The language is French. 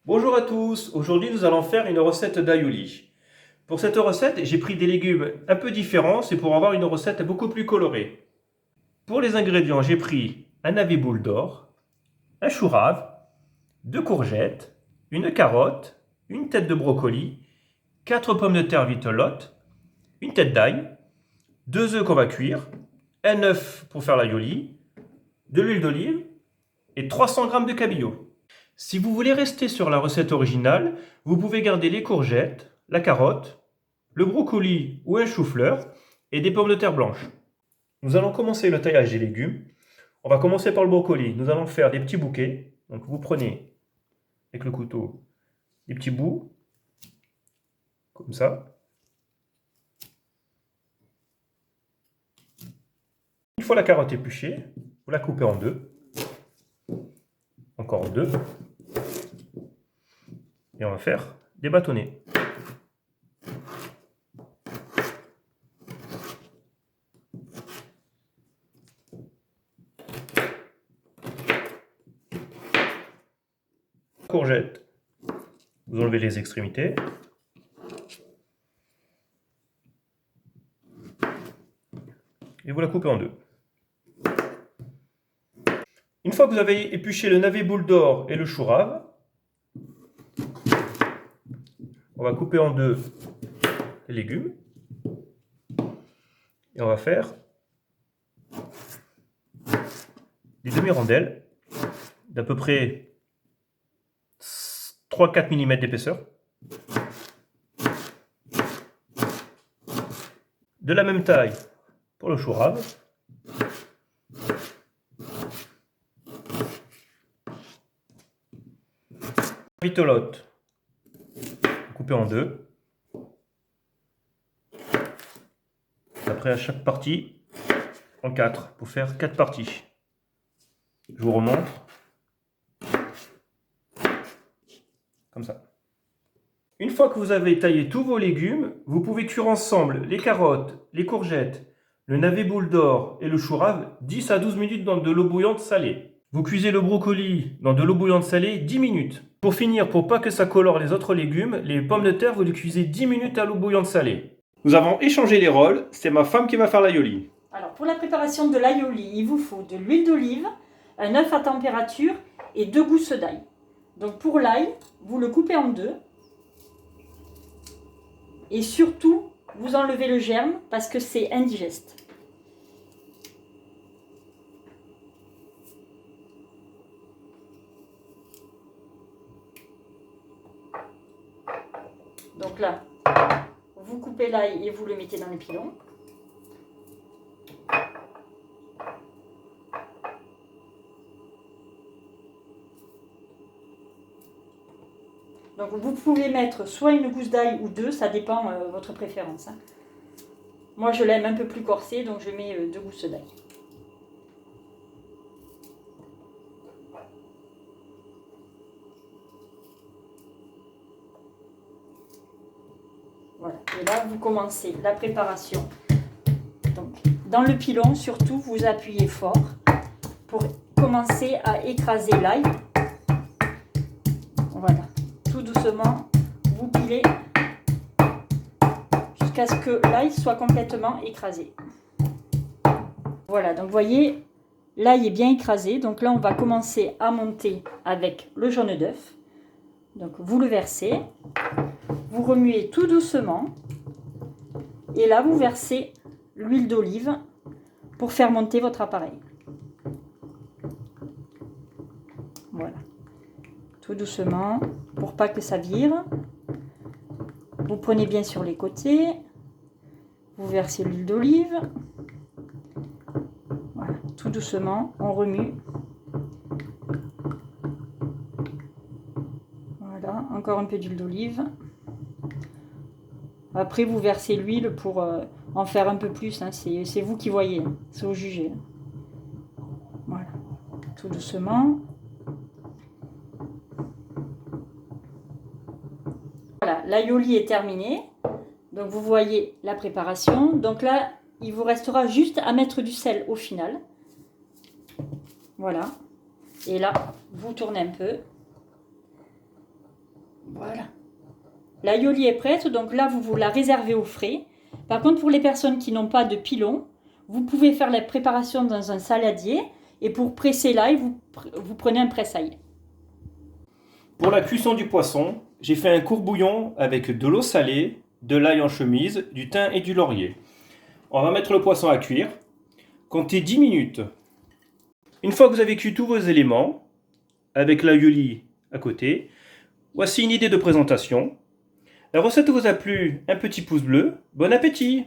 Bonjour à tous, aujourd'hui nous allons faire une recette d'aioli. Pour cette recette, j'ai pris des légumes un peu différents, c'est pour avoir une recette beaucoup plus colorée. Pour les ingrédients, j'ai pris un navet boule d'or, un chou rave, 2 courgettes, une carotte, une tête de brocoli, 4 pommes de terre vitelottes, une tête d'ail, 2 œufs qu'on va cuire, un œuf pour faire l'aioli, de l'huile d'olive et 300 g de cabillaud. Si vous voulez rester sur la recette originale, vous pouvez garder les courgettes, la carotte, le brocoli ou un chou-fleur et des pommes de terre blanches. Nous allons commencer le taillage des légumes. On va commencer par le brocoli. Nous allons faire des petits bouquets. Donc vous prenez avec le couteau des petits bouts, comme ça. Une fois la carotte épluchée, vous la coupez en deux. Encore en deux. Et on va faire des bâtonnets. Courgette, vous enlevez les extrémités. Et vous la coupez en deux. Une fois que vous avez épluché le navet boule d'or et le chou rave, on va couper en deux les légumes. Et on va faire des demi-rondelles d'à peu près 3-4 mm d'épaisseur. De la même taille pour le chou rave. Vitelotte, coupée en deux. Après à chaque partie en 4 pour faire 4 parties. Je vous remontre. Comme ça. Une fois que vous avez taillé tous vos légumes, vous pouvez cuire ensemble les carottes, les courgettes, le navet boule d'or et le chou rave 10 à 12 minutes dans de l'eau bouillante salée. Vous cuisez le brocoli dans de l'eau bouillante salée 10 minutes. Pour finir, pour pas que ça colore les autres légumes, les pommes de terre, vous les cuisez 10 minutes à l'eau bouillante salée. Nous avons échangé les rôles, c'est ma femme qui va faire l'aioli. Alors pour la préparation de l'aioli, il vous faut de l'huile d'olive, un œuf à température et 2 gousses d'ail. Donc pour l'ail, vous le coupez en deux. Et surtout, vous enlevez le germe parce que c'est indigeste. Donc là, vous coupez l'ail et vous le mettez dans le pilon. Donc vous pouvez mettre soit une gousse d'ail ou deux, ça dépend de votre préférence. Moi je l'aime un peu plus corsé, donc je mets 2 gousses d'ail. Voilà, et là vous commencez la préparation. Donc, dans le pilon, surtout, vous appuyez fort pour commencer à écraser l'ail. Voilà, tout doucement, vous pilez jusqu'à ce que l'ail soit complètement écrasé. Voilà, donc vous voyez, l'ail est bien écrasé. Donc là, on va commencer à monter avec le jaune d'œuf. Donc vous le versez, vous remuez tout doucement. Et là, vous versez l'huile d'olive pour faire monter votre appareil. Voilà. Tout doucement, pour pas que ça vire. Vous prenez bien sur les côtés. Vous versez l'huile d'olive. Voilà. Tout doucement, on remue. Voilà, encore un peu d'huile d'olive. Après, vous versez l'huile pour en faire un peu plus. Hein. C'est vous qui voyez, c'est au jugé. Voilà, tout doucement. Voilà, l'aioli est terminé. Donc vous voyez la préparation. Donc là, il vous restera juste à mettre du sel au final. Voilà. Et là, vous tournez un peu. Voilà. L'aïoli est prête, donc là, vous la réservez au frais. Par contre, pour les personnes qui n'ont pas de pilon, vous pouvez faire la préparation dans un saladier. Et pour presser l'ail, vous prenez un presse-ail. Pour la cuisson du poisson, j'ai fait un court bouillon avec de l'eau salée, de l'ail en chemise, du thym et du laurier. On va mettre le poisson à cuire. Comptez 10 minutes. Une fois que vous avez cuit tous vos éléments, avec l'aïoli à côté, voici une idée de présentation. La recette vous a plu, un petit pouce bleu. Bon appétit!